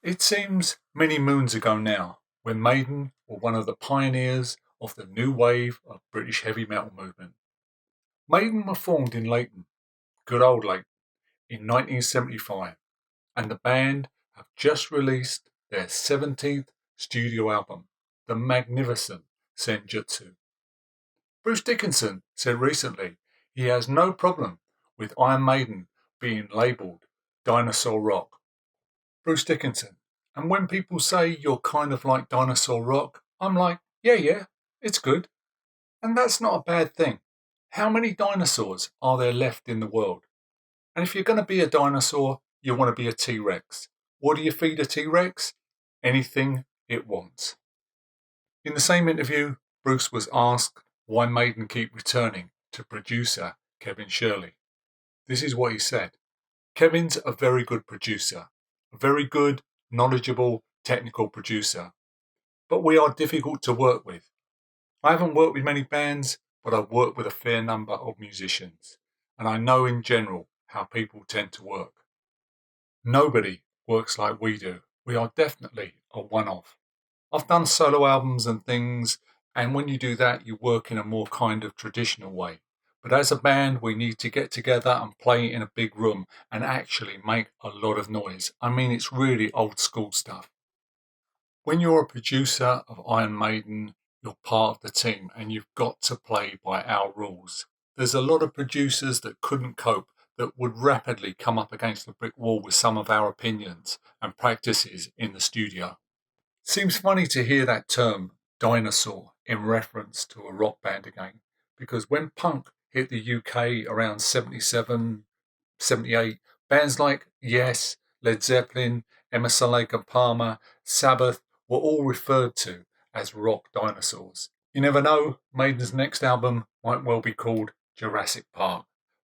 It seems many moons ago now, when Maiden were one of the pioneers of the new wave of British heavy metal movement. Maiden were formed in Leighton, good old Leighton, in 1975, and the band have just released their 17th studio album, the magnificent Senjutsu. Bruce Dickinson said recently he has no problem with Iron Maiden being labelled Dinosaur Rock. Bruce Dickinson. And when people say you're kind of like Dinosaur Rock, I'm like, yeah, it's good. And that's not a bad thing. How many dinosaurs are there left in the world? And if you're going to be a dinosaur, you want to be a T Rex. What do you feed a T Rex? Anything it wants. In the same interview, Bruce was asked why Maiden keep returning to producer Kevin Shirley. This is what he said. Kevin's a very good producer, a very good, knowledgeable, technical producer. But we are difficult to work with. I haven't worked with many bands, but I've worked with a fair number of musicians. And I know in general how people tend to work. Nobody works like we do. We are definitely a one-off. I've done solo albums and things, and when you do that, you work in a more kind of traditional way. But as a band, we need to get together and play in a big room and actually make a lot of noise. I mean, it's really old school stuff. When you're a producer of Iron Maiden, you're part of the team and you've got to play by our rules. There's a lot of producers that couldn't cope, that would rapidly come up against the brick wall with some of our opinions and practices in the studio. Seems funny to hear that term, dinosaur, in reference to a rock band again, because when punk hit the UK around 77, 78, bands like Yes, Led Zeppelin, Emerson Lake and Palmer, Sabbath were all referred to as rock dinosaurs. You never know, Maiden's next album might well be called Jurassic Park.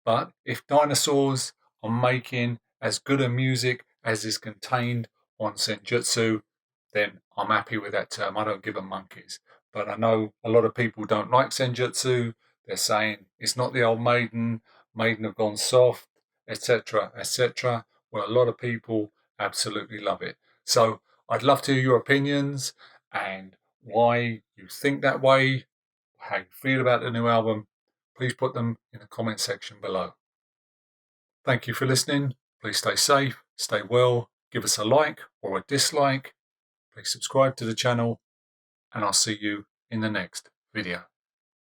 But if dinosaurs are making as good a music as is contained on Senjutsu, then I'm happy with that term. I don't give a monkeys. But I know a lot of people don't like Senjutsu. They're saying it's not the old Maiden, Maiden have gone soft, etc., etc. Well, a lot of people absolutely love it. So I'd love to hear your opinions and why you think that way, how you feel about the new album. Please put them in the comment section below. Thank you for listening. Please stay safe, stay well, give us a like or a dislike. Please subscribe to the channel, and I'll see you in the next video.